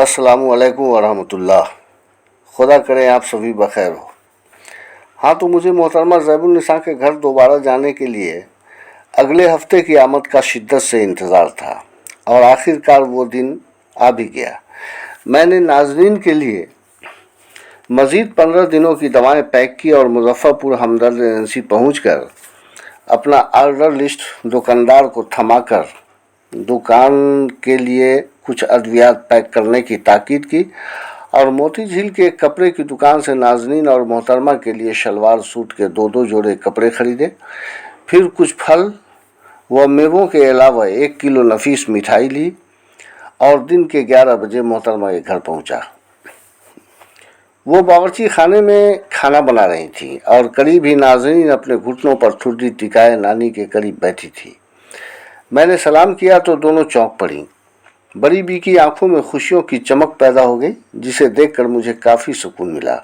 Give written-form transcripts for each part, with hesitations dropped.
अस्सलामु अलैकुम वरहमतुल्लाह। खुदा करे आप सभी बखैर हो। हाँ, तो मुझे मोहतरमा ज़ैबुन्निसा के घर दोबारा जाने के लिए अगले हफ्ते की आमद का शिद्दत से इंतज़ार था और आखिरकार वो दिन आ भी गया। मैंने नाज़रीन के लिए मज़ीद 15 दिनों की दवाएं पैक की और मुज़फ़्फ़रपुर हमदर्द एजेंसी पहुँचकर अपना ऑर्डर लिस्ट दुकानदार को थमाकर दुकान के लिए कुछ अद्वियात पैक करने की ताकीद की और मोती झील के एक कपड़े की दुकान से नाज़नीन और मोहतरमा के लिए शलवार सूट के 2-2 जोड़े कपड़े खरीदे। फिर कुछ फल व मेवों के अलावा 1 किलो नफीस मिठाई ली और दिन के 11 बजे मोहतरमा के घर पहुंचा। वो बावर्ची खाने में खाना बना रही थी और करीब ही नाज़रीन अपने घुटनों पर ठुड्डी टिकाए नानी के करीब बैठी थी। मैंने सलाम किया तो दोनों चौंक पड़ी। बड़ी बी की आंखों में खुशियों की चमक पैदा हो गई, जिसे देखकर मुझे काफ़ी सुकून मिला।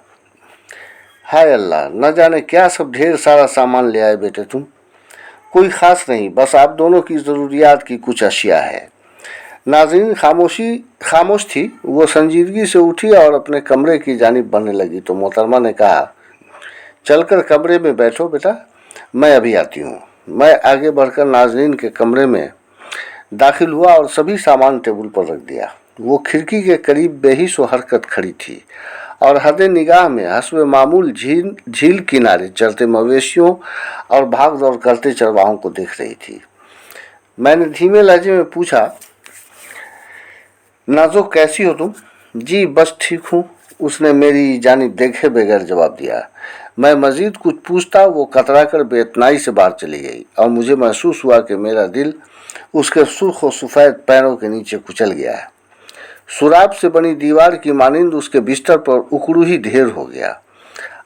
हाय अल्लाह, न जाने क्या सब ढेर सारा सामान ले आए बेटे तुम। कोई ख़ास नहीं, बस आप दोनों की ज़रूरियात की कुछ अशिया है। नाज़रीन खामोश थी। वो संजीदगी से उठी और अपने कमरे की जानिब बढ़ने लगी तो मोहतरमा ने कहा, चलकर कमरे में बैठो बेटा, मैं अभी आती हूँ। मैं आगे बढ़कर नाज़रीन के कमरे में दाखिल हुआ और सभी सामान टेबल पर रख दिया। वो खिड़की के करीब बेहिस हरकत खड़ी थी और हदे निगाह में हस्ब मामूल झील किनारे चरते मवेशियों और भाग दौड़ करते चरवाहों को देख रही थी। मैंने धीमे लहजे में पूछा, नाज़ो कैसी हो तुम? जी बस ठीक हूँ, उसने मेरी जानिब देखे बगैर जवाब दिया। मैं मजीद कुछ पूछता, वो कतरा कर बेइतनाई से बाहर चली गई और मुझे महसूस हुआ कि मेरा दिल उसके सुर्ख और सफ़ेद पैरों के नीचे कुचल गया है। सुराब से बनी दीवार की मानिंद उसके बिस्तर पर उकड़ू ही ढेर हो गया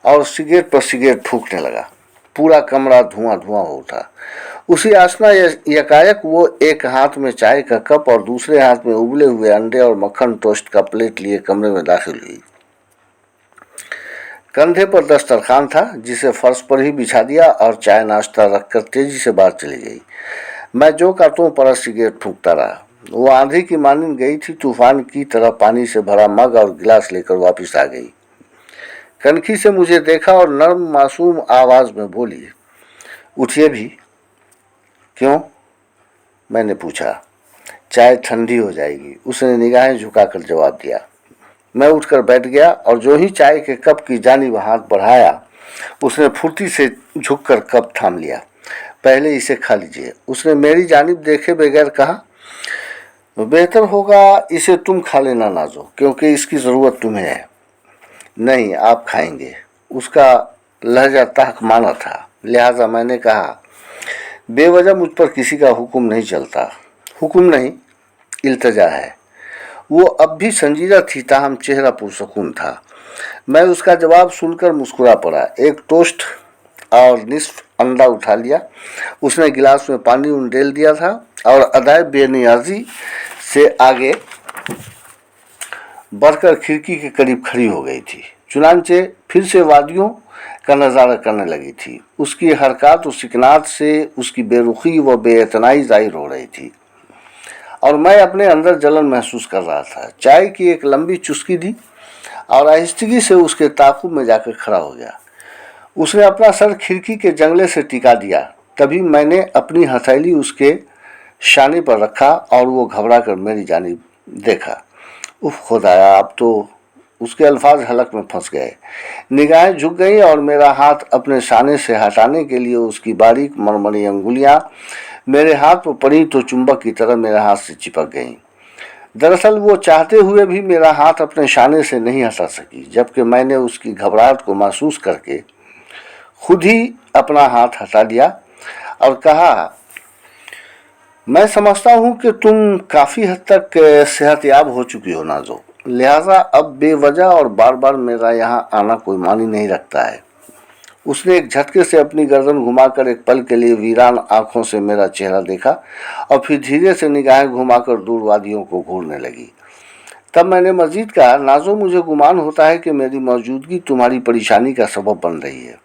और सिगरेट पर सिगरेट फूंकने लगा। पूरा कमरा धुआं धुआं हो उठा। उसी आसना यकायक वो एक हाथ में चाय का कप और दूसरे हाथ में उबले हुए अंडे और मक्खन टोस्ट का प्लेट लिए कमरे में दाखिल हुई। कंधे पर दस्तरखान था, जिसे फर्श पर ही बिछा दिया और चाय नाश्ता रखकर तेजी से बाहर चली गई। मैं जो का त्यों पर सिगरेट फूंकता रहा। वो आंधी की मानिंद गई थी, तूफान की तरह पानी से भरा मग और गिलास लेकर वापस आ गई। कनखी से मुझे देखा और नर्म मासूम आवाज में बोली, उठिए भी। क्यों? मैंने पूछा। चाय ठंडी हो जाएगी, उसने निगाहें झुकाकर जवाब दिया। मैं उठकर बैठ गया और जो ही चाय के कप की जानिब हाथ बढ़ाया, उसने फुर्ती से झुककर कप थाम लिया। पहले इसे खा लीजिए, उसने मेरी जानिब देखे बगैर कहा। बेहतर होगा इसे तुम खा लेना नाज़ो, क्योंकि इसकी ज़रूरत तुम्हें है। नहीं, आप खाएंगे, उसका लहजा तहकमाना था। लिहाजा मैंने कहा, बेवजह मुझ पर किसी का हुक्म नहीं चलता। हुक्म नहीं, इल्तजा है। वो अब भी संजीदा थी, ताहम चेहरा पुरसकून था। मैं उसका जवाब सुनकर मुस्कुरा पड़ा। एक टोस्ट और निस्फ अंडा उठा लिया। उसने गिलास में पानी उंडेल दिया था और अदाए बेनियाजी से आगे बढ़कर खिड़की के करीब खड़ी हो गई थी। चुनांचे फिर से वादियों का नज़ारा करने लगी थी। उसकी हरकत और सिकनात से उसकी बेरुखी व बेइतनाई जाहिर हो रही थी और मैं अपने अंदर जलन महसूस कर रहा था। चाय की एक लंबी चुस्की दी और आहिस्तगी से उसके ताक़ुब में जाकर खड़ा हो गया। उसने अपना सर खिड़की के जंगले से टिका दिया। तभी मैंने अपनी हथेली उसके शाने पर रखा और वो घबरा कर मेरी जानिब देखा। उफ खुदाया, अब तो उसके अल्फाज हलक में फंस गए। निगाहें झुक गईं और मेरा हाथ अपने शाने से हटाने के लिए उसकी बारीक मरमरी अंगुलियां मेरे हाथ पर पड़ी तो चुंबक की तरह मेरे हाथ से चिपक गईं। दरअसल वो चाहते हुए भी मेरा हाथ अपने शाने से नहीं हटा सकी, जबकि मैंने उसकी घबराहट को महसूस करके खुद ही अपना हाथ हटा दिया और कहा, मैं समझता हूँ कि तुम काफ़ी हद तक सेहतयाब हो चुकी हो नाज़ो, लिहाजा अब बेवजह और बार बार मेरा यहाँ आना कोई मानी नहीं रखता है। उसने एक झटके से अपनी गर्दन घुमाकर एक पल के लिए वीरान आंखों से मेरा चेहरा देखा और फिर धीरे से निगाहें घुमाकर दूर वादियों को घूरने लगी। तब मैंने मजीद कहा, नाज़ो, मुझे गुमान होता है कि मेरी मौजूदगी तुम्हारी परेशानी का सबब बन रही है।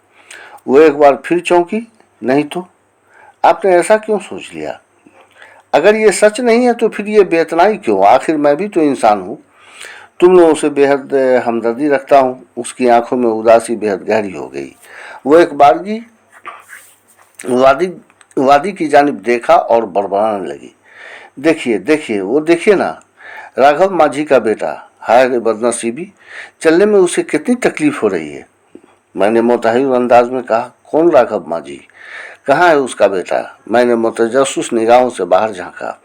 वो एक बार फिर चौंकी। नहीं तो? आपने ऐसा क्यों सोच लिया? अगर ये सच नहीं है तो फिर ये बेइतनाई क्यों? आखिर मैं भी तो इंसान हूँ। तुम लोगों से बेहद हमदर्दी रखता हूँ। उसकी आंखों में उदासी बेहद गहरी हो गई। वो एक बारगी वादी वादी की जानिब देखा और बड़बड़ाने लगी। देखिए देखिए, वो देखिए ना, राघव माझी का बेटा। हाय रे बदनसीबी, चलने में उसे कितनी तकलीफ हो रही है। मैंने मुतहर अंदाज में कहा, कौन राघव माझी? कहाँ है उसका बेटा? मैंने मुतजस्सिस निगाहों से बाहर झांका।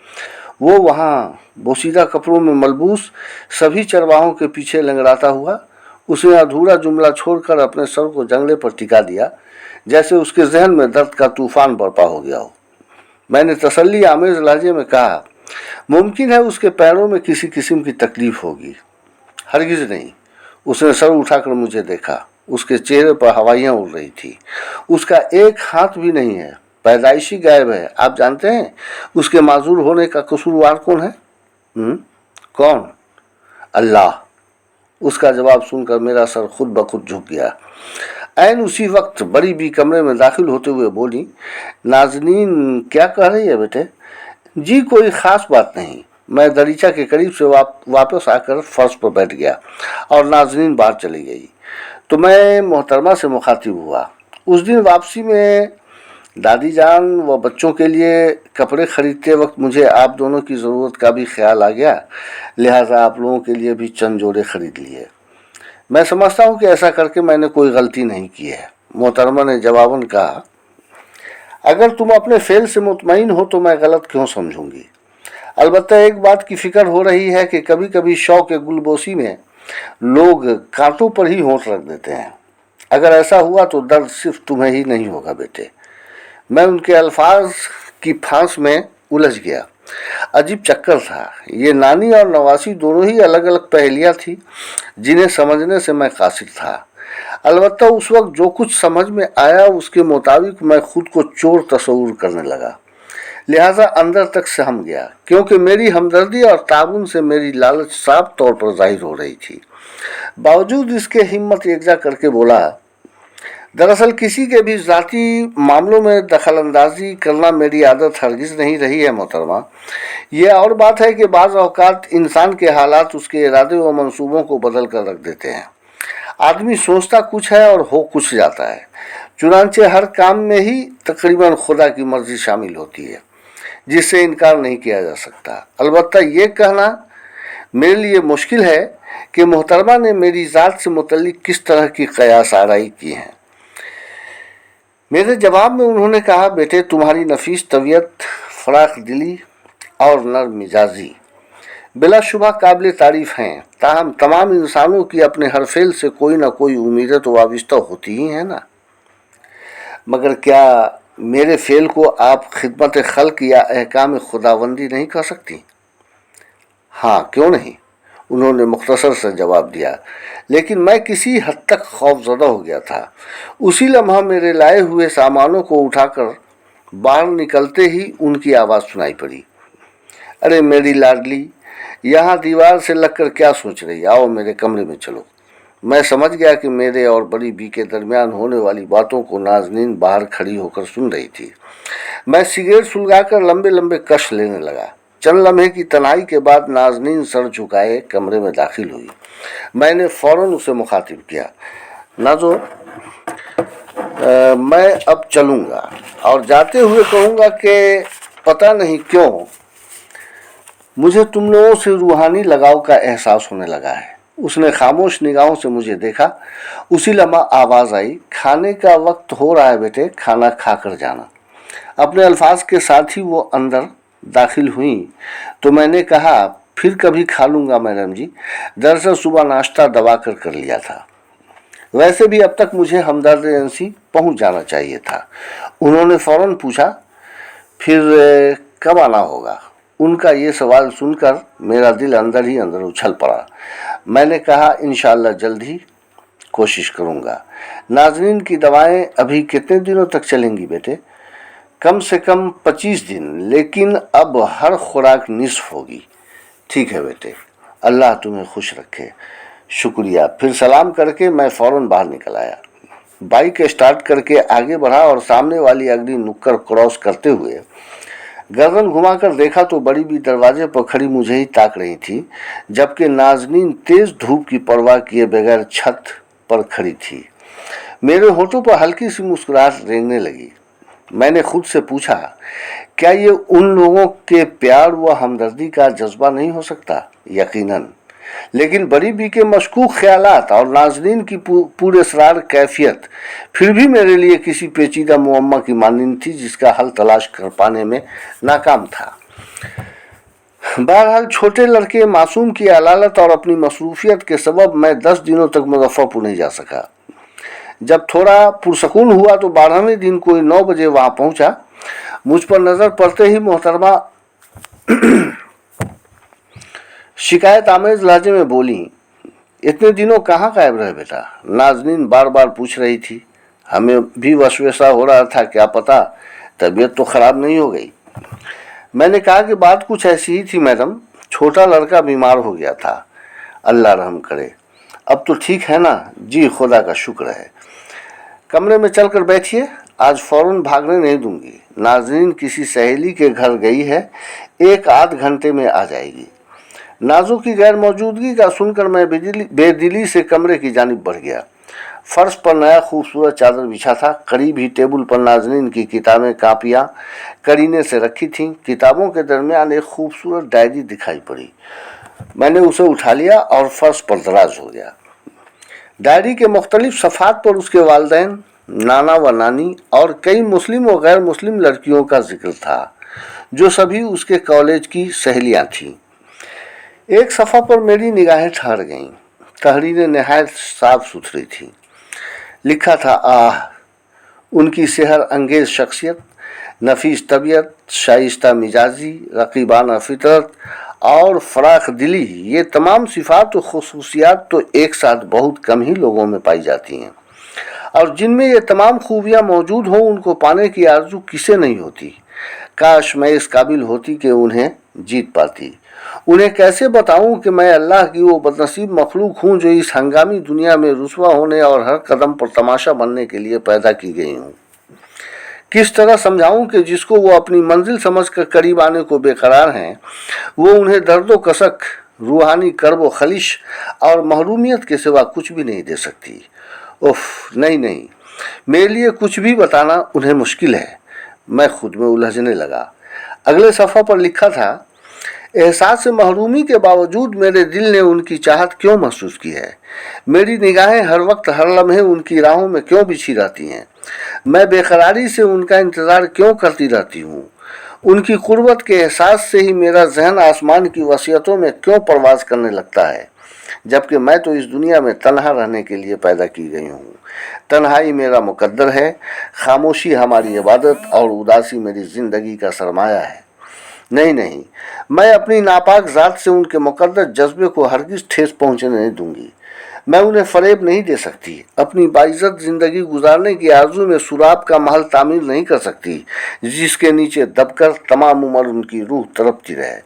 वो वहाँ बोसीदा कपड़ों में मलबूस सभी चरवाहों के पीछे लंगड़ाता हुआ। उसने अधूरा जुमला छोड़कर अपने सर को जंगले पर टिका दिया, जैसे उसके जहन में दर्द का तूफान बर्पा हो गया हो। मैंने तसल्ली आमेज लहजे में कहा, मुमकिन है उसके पैरों में किसी किस्म की तकलीफ होगी। हरगिज नहीं। उसने सर उठाकर मुझे देखा। उसके चेहरे पर हवाइयाँ उड़ रही थी। उसका एक हाथ भी नहीं है, पैदाइशी गायब है। आप जानते हैं उसके माजूर होने का कसूरवार कौन है? कौन? अल्लाह। उसका जवाब सुनकर मेरा सर खुद ब खुद झुक गया। ऐन उसी वक्त बड़ी बी कमरे में दाखिल होते हुए बोली, नाजनीन क्या कह रही है बेटे? जी कोई ख़ास बात नहीं। मैं दरीचा के करीब से वापस आकर फर्श पर बैठ गया और नाजनीन बाहर चली गई तो मैं मोहतरमा से मुखातिब हुआ। उस दिन वापसी में दादी जान व बच्चों के लिए कपड़े खरीदते वक्त मुझे आप दोनों की ज़रूरत का भी ख्याल आ गया, लिहाजा आप लोगों के लिए भी चंद जोड़े खरीद लिए। मैं समझता हूँ कि ऐसा करके मैंने कोई गलती नहीं की है। मोहतरमा ने जवाबन कहा, अगर तुम अपने फेल से मुतमईन हो तो मैं गलत क्यों समझूंगी। अलबत्ता एक बात की फिक्र हो रही है कि कभी कभी शौक के गुलबोसी में लोग कांटों पर ही होंठ रख देते हैं। अगर ऐसा हुआ तो दर्द सिर्फ तुम्हें ही नहीं होगा बेटे। मैं उनके अल्फाज की फांस में उलझ गया। अजीब चक्कर था। ये नानी और नवासी दोनों ही अलग अलग पहेलियाँ थी जिन्हें समझने से मैं कासिर था। अलबत्ता उस वक्त जो कुछ समझ में आया उसके मुताबिक मैं खुद को चोर तस्वूर करने लगा, लिहाजा अंदर तक सहम गया, क्योंकि मेरी हमदर्दी और ताबुन से मेरी लालच साफ तौर पर जाहिर हो रही थी। बावजूद इसके हिम्मत यकजा करके बोला, दरअसल किसी के भी ज़ाती मामलों में दखल अंदाजी करना मेरी आदत हरगिज़ नहीं रही है मोहतरमा। यह और बात है कि बाज़ औक़ात इंसान के हालात उसके इरादे व मंसूबों को बदल कर रख देते हैं। आदमी सोचता कुछ है और हो कुछ जाता है। चुनांचे हर काम में ही तकरीबन खुदा की मर्जी शामिल होती है, जिससे इनकार नहीं किया जा सकता। अलबत्ता ये कहना मेरे लिए मुश्किल है कि मोहतरमा ने मेरी ज़ात से मुतल्लिक किस तरह की कयास आराई की है। मेरे जवाब में उन्होंने कहा, बेटे तुम्हारी नफीस तबीयत, फराख दिली और नर्म मिजाजी बिलाशुबा काबिल तारीफ़ हैं। ताहम तमाम इंसानों की अपने हर फेल से कोई ना कोई उम्मीदें तो वाबिस्ता होती ही हैं ना। मगर क्या मेरे फेल को आप खिदमत खल्क या अहकाम खुदाबंदी नहीं कर सकती? हाँ, क्यों नहीं, उन्होंने मुख्तसर से जवाब दिया। लेकिन मैं किसी हद तक खौफजदा हो गया था। उसी लम्हा मेरे लाए हुए सामानों को उठाकर बाहर निकलते ही उनकी आवाज़ सुनाई पड़ी, अरे मेरी लाडली, यहाँ दीवार से लगकर क्या सोच रही? आओ मेरे कमरे में चलो। मैं समझ गया कि मेरे और बड़ी बी के दरमियान होने वाली बातों को नाजनीन बाहर खड़ी होकर सुन रही थी। मैं सिगरेट सुलगाकर लंबे लंबे कश लेने लगा। चंद लम्हे की तन्हाई के बाद नाजनीन सर झुकाए कमरे में दाखिल हुई। मैंने फौरन उसे मुखातिब किया, नाजो, मैं अब चलूँगा और जाते हुए कहूँगा कि पता नहीं क्यों मुझे तुम लोगों से रूहानी लगाव का एहसास होने लगा है। उसने खामोश निगाहों से मुझे देखा। उसी लम्हा आवाज़ आई, खाने का वक्त हो रहा है बेटे, खाना खा कर जाना। अपने अल्फाज के साथ ही वो अंदर दाखिल हुई तो मैंने कहा, फिर कभी खा लूँगा मैडम जी। दरअसल सुबह नाश्ता दबा कर लिया था। वैसे भी अब तक मुझे हमदर्द एजेंसी पहुँच जाना चाहिए था। उन्होंने फ़ौरन पूछा, फिर कब आना होगा? उनका ये सवाल सुनकर मेरा दिल अंदर ही अंदर उछल पड़ा। मैंने कहा, इंशाअल्लाह जल्द ही कोशिश करूँगा। नाज़रीन की दवाएं अभी कितने दिनों तक चलेंगी बेटे? कम से कम 25 दिन, लेकिन अब हर खुराक निस्फ होगी। ठीक है बेटे, अल्लाह तुम्हें खुश रखे। शुक्रिया। फिर सलाम करके मैं फ़ौरन बाहर निकल आया। बाइक स्टार्ट करके आगे बढ़ा और सामने वाली अगली नुक्कड़ क्रॉस करते हुए गर्दन घुमाकर देखा तो बड़ी बी दरवाजे पर खड़ी मुझे ही ताक रही थी, जबकि नाजनीन तेज धूप की परवाह किए बगैर छत पर खड़ी थी। मेरे होठों पर हल्की सी मुस्कुराहट रेंगने लगी। मैंने खुद से पूछा, क्या ये उन लोगों के प्यार व हमदर्दी का जज्बा नहीं हो सकता? यकीनन। लेकिन बड़ी बी के मशकूक ख्यालात और नाजरीन की पुरअसरार कैफियत फिर भी मेरे लिए किसी पेचीदा मुअम्मा की मानिंद थी, जिसका हल तलाश कर पाने में नाकाम था। बहरहाल छोटे लड़के मासूम की अलालत और अपनी मसरूफियत के सबब मैं 10 दिनों तक मुजफ्फरपुर नहीं जा सका। जब थोड़ा पुरसकून हुआ तो 12वें दिन कोई 9 बजे वहां पहुंचा। मुझ पर नजर पड़ते ही मोहतरमा शिकायत आमेज लहजे में बोली, इतने दिनों कहाँ गायब रहे बेटा? नाजनीन बार बार पूछ रही थी। हमें भी वसवसा हो रहा था, क्या पता तबीयत तो खराब नहीं हो गई। मैंने कहा कि बात कुछ ऐसी ही थी मैडम, छोटा लड़का बीमार हो गया था। अल्लाह रहम करे, अब तो ठीक है ना? जी खुदा का शुक्र है। कमरे में चलकर बैठिए, आज फौरन भागने नहीं दूंगी। नाजरीन किसी सहेली के घर गई है, 1 आध घंटे में आ जाएगी। नाजो की गैर मौजूदगी का सुनकर मैं बेदिली से कमरे की जानिब बढ़ गया। फर्श पर नया खूबसूरत चादर बिछा था। करीब ही टेबल पर नाजरीन की किताबें कापियां करीने से रखी थीं। किताबों के दरमियान एक खूबसूरत डायरी दिखाई पड़ी। मैंने उसे उठा लिया और फर्श पर दराज हो गया। डायरी के मुख्तलिफ सफ़ात पर उसके वालिदैन, नाना व नानी और कई मुस्लिम व गैर मुस्लिम लड़कियों का जिक्र था, जो सभी उसके कॉलेज की सहेलियां थीं। एक सफ़ा पर मेरी निगाहें ठहर गईं। तहरीरें नहायत साफ सुथरी थी। लिखा था, आह उनकी सेहर अंगेज शख्सियत, नफीस तबीयत, शाइस्ता मिजाजी, रकीबाना फितरत और फराख दिली, ये तमाम सिफात व खुसूसियात तो एक साथ बहुत कम ही लोगों में पाई जाती हैं, और जिनमें ये तमाम खूबियाँ मौजूद हों उनको पाने की आरजू किसे नहीं होती। काश मैं इस काबिल होती कि उन्हें जीत पाती। उन्हें कैसे बताऊं कि मैं अल्लाह की वो बदनसीब मखलूक हूं जो इस हंगामी दुनिया में रुसवा होने और हर कदम पर तमाशा बनने के लिए पैदा की गई हूं। किस तरह समझाऊं कि जिसको वो अपनी मंजिल समझकर करीब आने को बेकरार हैं, वो उन्हें दर्दो कसक, रूहानी कर्ब खलिश और महरूमियत के सिवा कुछ भी नहीं दे सकती। उफ, नहीं, मेरे लिए कुछ भी बताना उन्हें मुश्किल है। मैं खुद में उलझने लगा। अगले सफ़ा पर लिखा था, एहसास महरूमी के बावजूद मेरे दिल ने उनकी चाहत क्यों महसूस की है? मेरी निगाहें हर वक्त हर लम्हे उनकी राहों में क्यों बिछी रहती हैं? मैं बेकरारी से उनका इंतज़ार क्यों करती रहती हूँ? उनकी कुर्बत के एहसास से ही मेरा जहन आसमान की वसीयतों में क्यों परवाज़ करने लगता है, जबकि मैं तो इस दुनिया में तन्हा रहने के लिए पैदा की गई हूँ। तन्हाई मेरा मुकद्दर है, खामोशी हमारी इबादत और उदासी मेरी ज़िंदगी का सरमाया है। नहीं, मैं अपनी नापाक ज़ात से उनके मुकद्दस जज्बे को हरगिज़ ठेस पहुँचने नहीं दूंगी। मैं उन्हें फ़रेब नहीं दे सकती। अपनी बाइज़्ज़त ज़िंदगी गुजारने की आरज़ू में सुराब का महल तामीर नहीं कर सकती, जिसके नीचे दबकर तमाम उम्र उनकी रूह तड़पती रहे,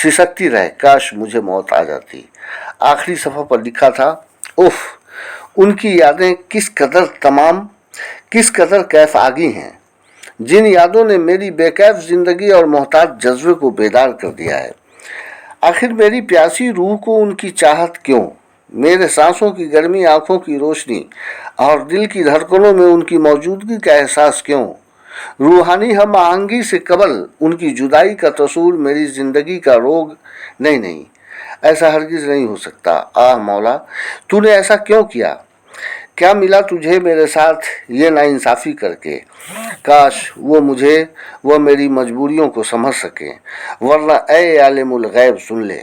सिसकती रहे। काश मुझे मौत आ जाती। आखिरी सफ़ा पर लिखा था, उफ़, उनकी यादें किस कदर कैफ आगी हैं, जिन यादों ने मेरी बेकैफ जिंदगी और मोहताज जज्बे को बेदार कर दिया है। आखिर मेरी प्यासी रूह को उनकी चाहत क्यों? मेरे सांसों की गर्मी, आंखों की रोशनी और दिल की धड़कनों में उनकी मौजूदगी का एहसास क्यों? रूहानी हम आहंगी से कबल उनकी जुदाई का तस्वूर मेरी जिंदगी का रोग? नहीं, ऐसा हरगिज नहीं हो सकता। आह मौला, तूने ऐसा क्यों किया? क्या मिला तुझे मेरे साथ ये नाइंसाफ़ी करके? काश वो मेरी मजबूरियों को समझ सके, वरना ऐ आलिमुल गैब सुन ले,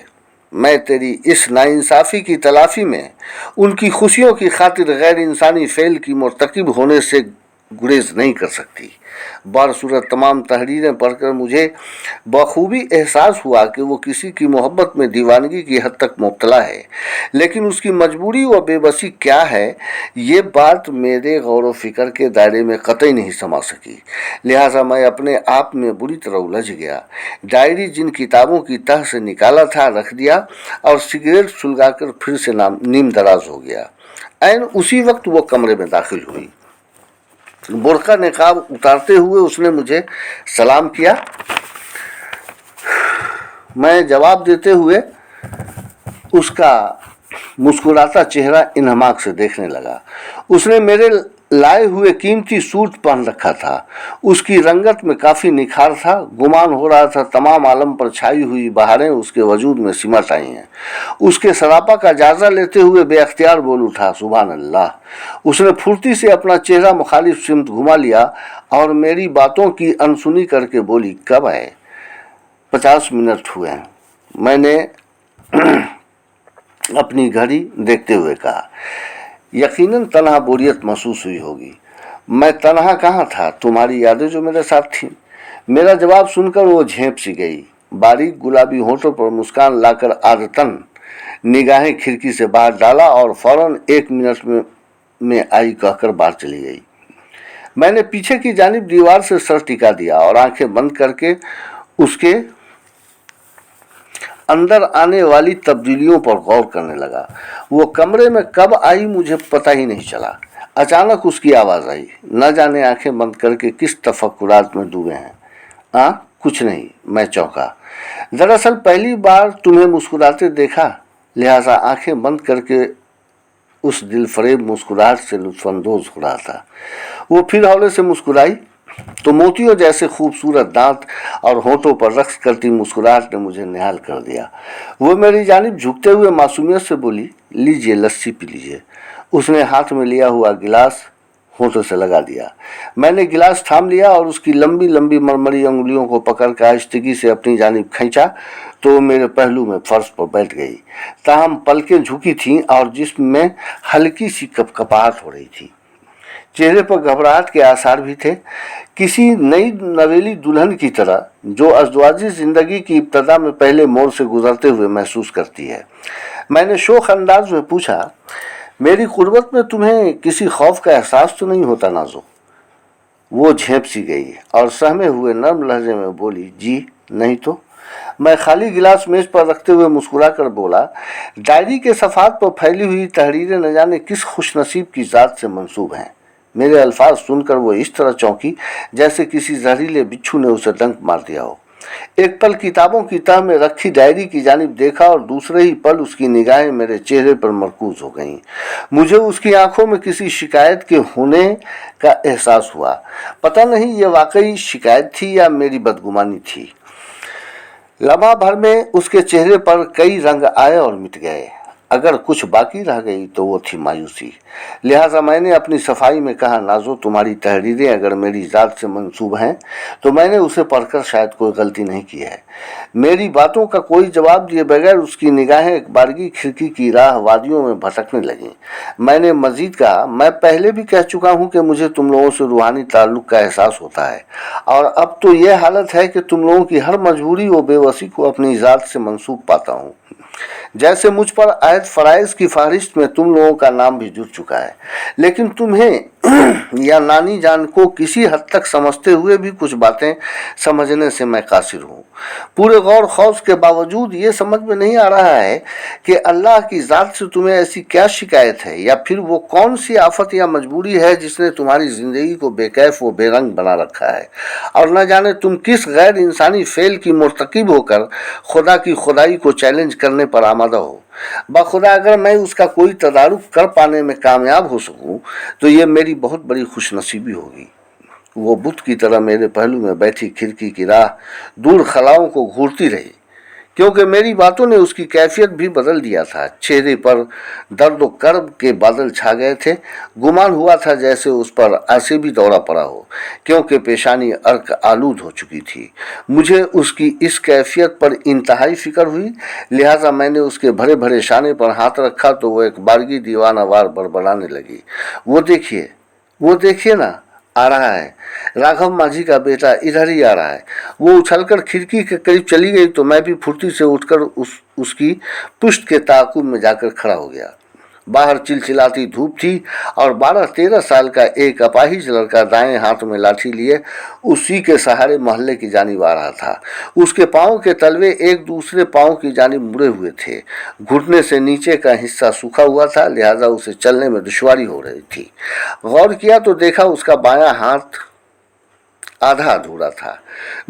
मैं तेरी इस नाइंसाफ़ी की तलाफ़ी में उनकी खुशियों की खातिर गैर इंसानी फ़ेल की मुर्तकिब होने से गुरेज नहीं कर सकती। बारसूरत तमाम तहरीरें पढ़कर मुझे बखूबी एहसास हुआ कि वो किसी की मोहब्बत में दीवानगी की हद तक मुब्तला है, लेकिन उसकी मजबूरी व बेबसी क्या है, ये बात मेरे गौर व फिक्र के दायरे में कतई नहीं समा सकी। लिहाजा मैं अपने आप में बुरी तरह उलझ गया। डायरी जिन किताबों की तह से निकाला था रख दिया और सिगरेट सुलगाकर फिर से नीम दराज हो गया। ऐन उसी वक्त वो कमरे में दाखिल हुई। बुर्का निकाब उतारते हुए उसने मुझे सलाम किया। मैं जवाब देते हुए उसका मुस्कुराता चेहरा इन्हमाक से देखने लगा। उसने मेरे लाए हुए कीमती सूट पहन रखा था। उसकी रंगत में काफी निखार था। गुमान हो रहा था तमाम आलम पर छाई हुई बहारें उसके वजूद में सिमट आई हैं। उसके सरापा का जायजा लेते हुए बेअख्तियार बोल उठा, सुभान अल्लाह। उसने फुर्ती से अपना चेहरा मुखालिफ सिमत घुमा लिया और मेरी बातों की अनसुनी करके बोली, कब आए? 50 मिनट हुए हैं, मैंने अपनी घड़ी देखते हुए कहा। यकीनन तन्हा बोरियत महसूस हुई होगी। मैं तन्हा कहाँ था, तुम्हारी यादें जो मेरे साथ थीं। मेरा जवाब सुनकर वो झेंप सी गई। बारीक गुलाबी होठों पर मुस्कान लाकर आदतन निगाहें खिड़की से बाहर डाला और फौरन 1 मिनट में आई कहकर बाहर चली गई। मैंने पीछे की जानिब दीवार से सर टिका दिया और आंखें बंद करके उसके अंदर आने वाली तब्दीलियों पर गौर करने लगा। वो कमरे में कब आई मुझे पता ही नहीं चला। अचानक उसकी आवाज़ आई। न जाने आंखें बंद करके किस तफक्कुरात में डूबे हैं। कुछ नहीं, मैं चौंका। दरअसल पहली बार तुम्हें मुस्कुराते देखा, लिहाजा आंखें बंद करके उस दिलफरेब मुस्कुराहट से लुत्फानंदोज हो रहा था। वो फिर हौले से मुस्कुराई तो मोतियों जैसे खूबसूरत दांत और होठों पर रक्स करती मुस्कुराहट ने मुझे निहाल कर दिया। वो मेरी जानिब झुकते हुए मासूमियत से बोली, लीजिए लस्सी पी लीजिए। उसने हाथ में लिया हुआ गिलास होठों से लगा दिया। मैंने गिलास थाम लिया और उसकी लंबी लंबी मरमरी अंगुलियों को पकड़कर आहिस्तगी से अपनी जानिब खींचा तो वो मेरे पहलू में फर्श पर बैठ गई। ताहम पलकें झुकी थीं और जिस्म में हल्की सी कपकपाहट हो रही थी। चेहरे पर घबराहट के आसार भी थे, किसी नई नवेली दुल्हन की तरह जो अज़वाजी जिंदगी की इब्तदा में पहले मोड़ से गुजरते हुए महसूस करती है। मैंने शोख अंदाज में पूछा, मेरी कुर्बत में तुम्हें किसी खौफ का एहसास तो नहीं होता नाज़ो? वो झेंप सी गई और सहमे हुए नर्म लहजे में बोली, जी नहीं तो। मैं खाली गिलास मेज पर रखते हुए मुस्कुरा कर बोला, डायरी के सफ़ात पर फैली हुई तहरीरें न जाने किस खुशनसीब की ज़ात से मंसूब हैं। मेरे अल्फाज सुनकर वो इस तरह चौंकी जैसे किसी जहरीले बिच्छू ने उसे डंक मार दिया हो। एक पल किताबों की तह में रखी डायरी की जानिब देखा और दूसरे ही पल उसकी निगाहें मेरे चेहरे पर मरकूज हो गईं। मुझे उसकी आंखों में किसी शिकायत के होने का एहसास हुआ। पता नहीं ये वाकई शिकायत थी या मेरी बदगुमानी थी। लम्हा भर में उसके चेहरे पर कई रंग आए और मिट गए। अगर कुछ बाकी रह गई तो वो थी मायूसी। लिहाजा मैंने अपनी सफाई में कहा, नाज़ो तुम्हारी तहरीरें अगर मेरी ज़ात से मंसूब हैं तो मैंने उसे पढ़कर शायद कोई गलती नहीं की है। मेरी बातों का कोई जवाब दिए बगैर उसकी निगाहें एक बारगी खिड़की की राह वादियों में भटकने लगीं। मैंने मजीद कहा, मैं पहले भी कह चुका हूँ कि मुझे तुम लोगों से रूहानी ताल्लुक़ का एहसास होता है और अब तो यह हालत है कि तुम लोगों की हर मजबूरी व बेबसी को अपनी ज़ात से मंसूब पाता हूँ। जैसे मुझ पर आयत फ़राइज़ की फहरिस्त में तुम लोगों का नाम भी जुड़ चुका है, लेकिन तुम्हें या नानी जान को किसी हद तक समझते हुए भी कुछ बातें समझने से मैं कासिर हूँ। पूरे गौर खौफ के बावजूद ये समझ में नहीं आ रहा है कि अल्लाह की ज़ात से तुम्हें ऐसी क्या शिकायत है या फिर वो कौन सी आफत या मजबूरी है जिसने तुम्हारी ज़िंदगी को बेकैफ व बेरंग बना रखा है और न जाने तुम किस गैर इंसानी फेल की मुर्तकिब होकर खुदा की खुदाई को चैलेंज करने पर आमादा हो। बखुदा अगर मैं उसका कोई तदारुक कर पाने में कामयाब हो सकूं तो ये मेरी बहुत बड़ी खुशनसीबी होगी। वो बुत की तरह मेरे पहलू में बैठी खिड़की की राह दूर खलाओं को घूरती रही, क्योंकि मेरी बातों ने उसकी कैफियत भी बदल दिया था। चेहरे पर दर्द व कर्ब के बादल छा गए थे। गुमान हुआ था जैसे उस पर आसिबी दौरा पड़ा हो, क्योंकि पेशानी अर्क आलूद हो चुकी थी। मुझे उसकी इस कैफियत पर इंतहाई फिक्र हुई, लिहाजा मैंने उसके भरे भरे शाने पर हाथ रखा तो वो एक बारगी दीवानावार बड़बड़ाने लगी, वो देखिए ना, आ रहा है, राघव माझी का बेटा इधर ही आ रहा है। वो उछलकर खिड़की के करीब चली गई तो मैं भी फुर्ती से उठकर उसकी पुष्ट के ताक़ुब में जाकर खड़ा हो गया। बाहर चिलचिलाती धूप थी और 12-13 साल का एक अपाहिज लड़का दाएं हाथ में लाठी लिए उसी के सहारे मोहल्ले की जानिब आ रहा था। उसके पाँव के तलवे एक दूसरे पाँव की जानिब मुड़े हुए थे। घुटने से नीचे का हिस्सा सूखा हुआ था, लिहाजा उसे चलने में दुश्वारी हो रही थी। गौर किया तो देखा उसका बायां हाथ आधा अधूरा था।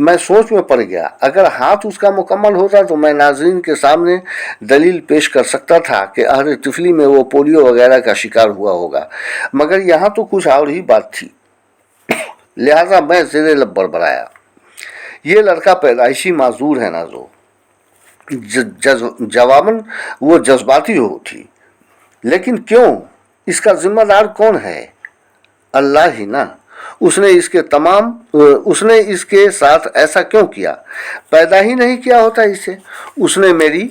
मैं सोच में पड़ गया, अगर हाथ उसका मुकम्मल होता तो मैं नाज़रीन के सामने दलील पेश कर सकता था कि अहद तिफली में वो पोलियो वगैरह का शिकार हुआ होगा, मगर यहाँ तो कुछ और ही बात थी। लिहाजा मैं ज़ेरे लब बड़बड़ाया, ये लड़का पैदाइशी माजूर है नाजो। जवाबन वो जज्बाती हो उठी, लेकिन क्यों? इसका जिम्मेदार कौन है? अल्लाह ही ना। उसने इसके साथ ऐसा क्यों किया? पैदा ही नहीं किया होता इसे। उसने मेरी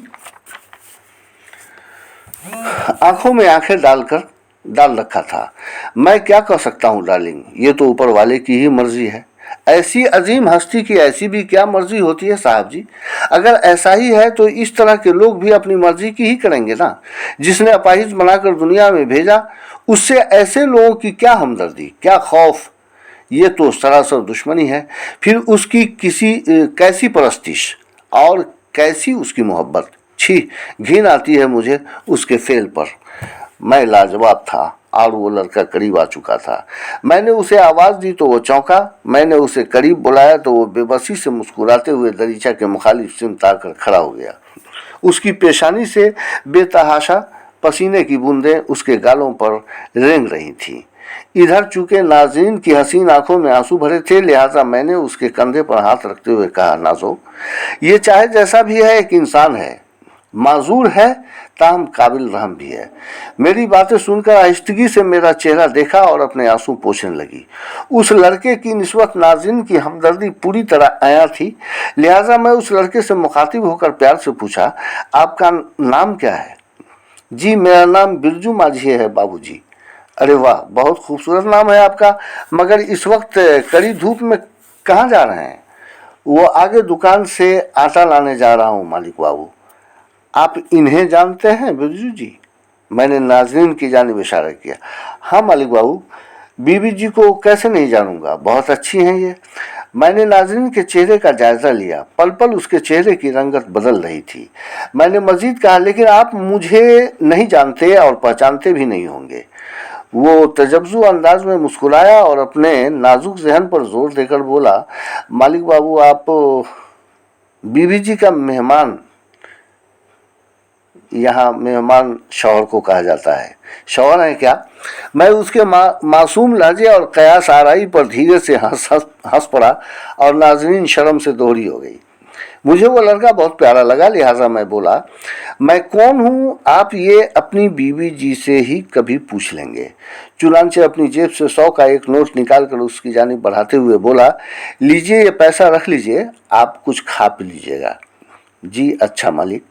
आंखों में आंखें डाल रखा था। मैं क्या कह सकता हूँ डार्लिंग, ये तो ऊपर वाले की ही मर्जी है। ऐसी अजीम हस्ती की ऐसी भी क्या मर्जी होती है साहब जी? अगर ऐसा ही है तो इस तरह के लोग भी अपनी मर्जी की ही करेंगे ना। जिसने अपाहिज बनाकर दुनिया में भेजा, उससे ऐसे लोगों की क्या हमदर्दी, क्या खौफ? ये तो सरासर दुश्मनी है। फिर उसकी कैसी परस्तिश और कैसी उसकी मोहब्बत। छी, घिन आती है मुझे उसके फेल पर। मैं लाजवाब था और वो लड़का करीब आ चुका था। मैंने उसे आवाज़ दी तो वो चौंका। मैंने उसे करीब बुलाया तो वो बेबसी से मुस्कुराते हुए दरीचा के मुखालिफ सिमत आकर खड़ा हो गया। उसकी पेशानी से बेतहाशा पसीने की बूंदें उसके गालों पर रेंग रही थीं। इधर चूंकि नाज़रीन की हसीन आंखों में आंसू भरे थे, लिहाजा मैंने उसके कंधे पर हाथ रखते हुए कहा, नाजो, ये चाहे जैसा भी है एक इंसान है, माजूर है, ताहम काबिल रहम भी है। मेरी बातें सुनकर आहिस्तगी से मेरा चेहरा देखा और अपने आंसू पोंछने लगी। उस लड़के की निस्बत नाज़रीन की हमदर्दी पूरी तरह आया थी। लिहाजा मैं उस लड़के से मुखातिब होकर प्यार से पूछा, आपका नाम क्या है? जी, मेरा नाम बिरजू माझी है बाबूजी। अरे वाह, बहुत खूबसूरत नाम है आपका, मगर इस वक्त कड़ी धूप में कहाँ जा रहे हैं? वो आगे दुकान से आटा लाने जा रहा हूँ मालिक बाबू। आप इन्हें जानते हैं बिरजू जी? मैंने नाज़रीन की जानिब इशारा किया। हाँ मालिक बाबू, बीबी जी को कैसे नहीं जानूंगा, बहुत अच्छी हैं ये। मैंने नाज़रीन के चेहरे का जायज़ा लिया। पल पल उसके चेहरे की रंगत बदल रही थी। मैंने मज़ीद कहा, लेकिन आप मुझे नहीं जानते और पहचानते भी नहीं होंगे। वो तजब्जु अंदाज में मुस्कुराया और अपने नाजुक जहन पर जोर देकर बोला, मालिक बाबू, आप बीबी जी का मेहमान। यहाँ मेहमान शौहर को कहा जाता है। शौहर है क्या? मैं उसके मासूम लहजे और कयास आराई पर धीरे से हंस पड़ा और नाज़रीन शर्म से दोहरी हो गई। मुझे वो लड़का बहुत प्यारा लगा, लिहाजा मैं बोला, मैं कौन हूँ आप ये अपनी बीवी जी से ही कभी पूछ लेंगे। चुनांचे अपनी जेब से 100 का एक नोट निकाल कर उसकी जानिब बढ़ाते हुए बोला, लीजिए, ये पैसा रख लीजिए, आप कुछ खा पी लीजिएगा। जी अच्छा मालिक।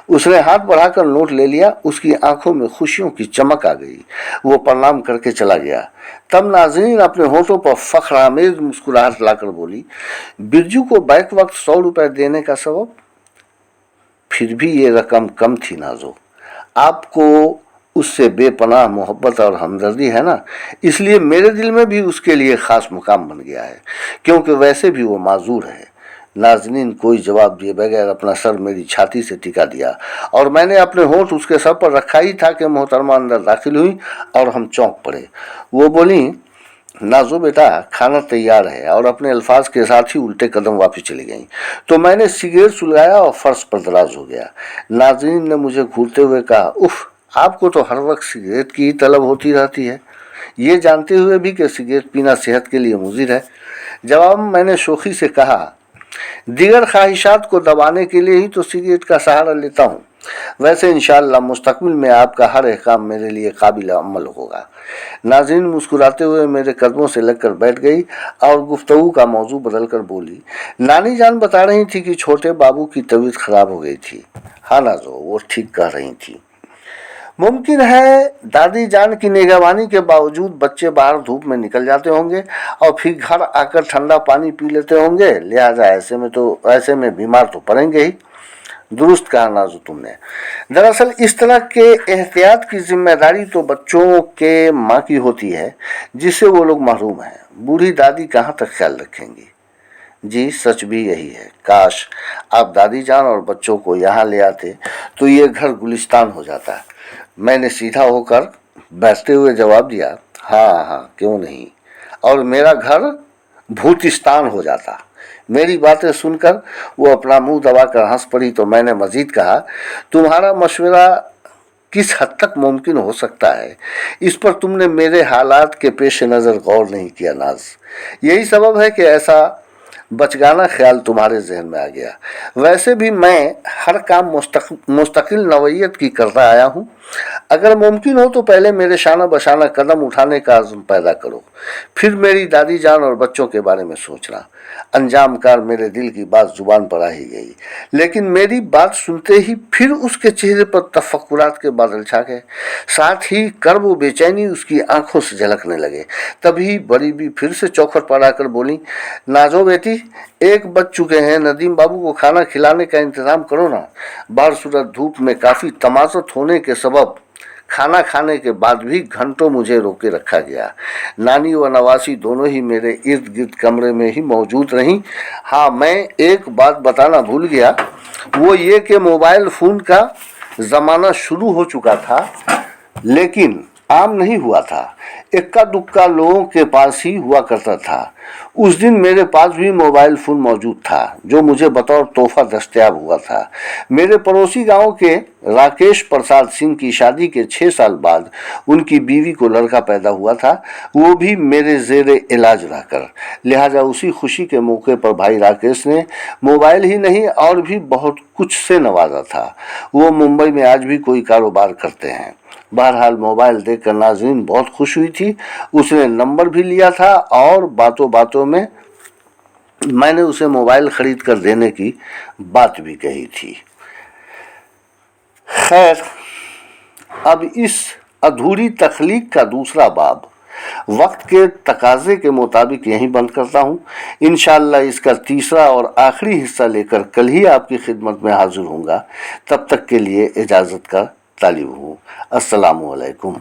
उसने हाथ बढ़ाकर नोट ले लिया। उसकी आंखों में खुशियों की चमक आ गई। वो प्रणाम करके चला गया। तब नाज़रीन अपने होठों पर फख्र-आमेज़ मुस्कुराहट लाकर बोली, बिरजू को बैक वक्त 100 रुपए देने का सबब? फिर भी ये रकम कम थी नाजो। आपको उससे बेपनाह मोहब्बत और हमदर्दी है ना, इसलिए मेरे दिल में भी उसके लिए ख़ास मुकाम बन गया है, क्योंकि वैसे भी वो माजूर है। नाज़रीन कोई जवाब दिए बगैर अपना सर मेरी छाती से टिका दिया और मैंने अपने होंठ उसके सर पर रखा ही था कि मोहतरमा अंदर दाखिल हुई और हम चौंक पड़े। वो बोली, नाजो बेटा, खाना तैयार है, और अपने अल्फाज के साथ ही उल्टे कदम वापस चली गईं। तो मैंने सिगरेट सुलगाया और फर्श पर दराज हो गया। नाज़रीन ने मुझे घूरते हुए कहा, उफ, आपको तो हर वक्त सिगरेट की ही तलब होती रहती है, ये जानते हुए भी कि सिगरेट पीना सेहत के लिए मुज़िर है। जवाब में मैंने शोखी से कहा, दीगर ख्वाहिशात को दबाने के लिए ही तो सिगरेट का सहारा लेता हूँ। वैसे इंशाअल्लाह मुस्तकबिल में आपका हर एहकाम मेरे लिए काबिल अमल होगा। नाज़रीन मुस्कुराते हुए मेरे कदमों से लगकर बैठ गई और गुफ्तगू का मौजू बदल कर बोली, नानी जान बता रही थी कि छोटे बाबू की तबीयत खराब हो गई थी। हाँ नाजो, वो ठीक कह रही थी। मुमकिन है दादी जान की निगरानी के बावजूद बच्चे बाहर धूप में निकल जाते होंगे और फिर घर आकर ठंडा पानी पी लेते होंगे, लिहाजा ऐसे में बीमार तो पड़ेंगे ही। दुरुस्त कहा नाजू तुमने। दरअसल इस तरह के एहतियात की जिम्मेदारी तो बच्चों के माँ की होती है, जिससे वो लोग महरूम हैं। बूढ़ी दादी कहाँ तक ख्याल रखेंगी। जी सच भी यही है। काश आप दादी जान और बच्चों को यहाँ ले आते तो ये घर गुलिस्तान हो जाता। मैंने सीधा होकर बैठते हुए जवाब दिया, हाँ हाँ, क्यों नहीं। और मेरा घर भूतिस्तान हो जाता। मेरी बातें सुनकर वो अपना मुंह दबाकर हंस पड़ी तो मैंने मजीद कहा, तुम्हारा मशवरा किस हद तक मुमकिन हो सकता है, इस पर तुमने मेरे हालात के पेश नज़र गौर नहीं किया नाज। यही सबब है कि ऐसा बचगाना ख्याल तुम्हारे जहन में आ गया। वैसे भी मैं हर काम मुस्तकिल नवैयत की करता आया हूँ। अगर मुमकिन हो तो पहले मेरे शाना बशाना कदम उठाने का आज़म पैदा करो, फिर मेरी दादी जान और बच्चों के बारे में सोचना। अंजाम कार मेरे दिल की बात जुबान पर आ ही गई, लेकिन मेरी बात सुनते ही फिर उसके चेहरे पर तफक्कुरात के बादल छा गए, साथ ही कर्ब व बेचैनी उसकी आंखों से झलकने लगे। तभी बड़ी भी फिर से चौखट पर आकर बोली, नाजो बेटी, 1 बज चुके हैं, नदीम बाबू को खाना खिलाने का इंतजाम करो ना। बारसूरत धूप में काफ़ी तमाज़त होने के सबब खाना खाने के बाद भी घंटों मुझे रोके रखा गया। नानी व नवासी दोनों ही मेरे इर्द गिर्द कमरे में ही मौजूद रहीं। हाँ, मैं एक बात बताना भूल गया, वो ये कि मोबाइल फ़ोन का ज़माना शुरू हो चुका था, लेकिन आम नहीं हुआ था। इक्का दुक्का लोगों के पास ही हुआ करता था। उस दिन मेरे पास भी मोबाइल फ़ोन मौजूद था, जो मुझे बतौर तोहफा दस्तयाब हुआ था। मेरे पड़ोसी गांव के राकेश प्रसाद सिंह की शादी के 6 साल बाद उनकी बीवी को लड़का पैदा हुआ था, वो भी मेरे ज़ेरे इलाज रहकर। लिहाजा उसी खुशी के मौके पर भाई राकेश ने मोबाइल ही नहीं और भी बहुत कुछ से नवाजा था। वो मुंबई में आज भी कोई कारोबार करते हैं। बहरहाल मोबाइल देखकर नाज़रीन बहुत खुश हुई थी। उसने नंबर भी लिया था और बातों बातों में मैंने उसे मोबाइल खरीद कर देने की बात भी कही थी। खैर, अब इस अधूरी तख्लीक का दूसरा बाब वक्त के तकाजे के मुताबिक यहीं बंद करता हूँ। इंशाअल्लाह इसका तीसरा और आखिरी हिस्सा लेकर कल ही आपकी खिदमत में हाजिर होऊंगा। तब तक के लिए इजाज़त का तालिब हूँ। अस्सलामु अलैकुम।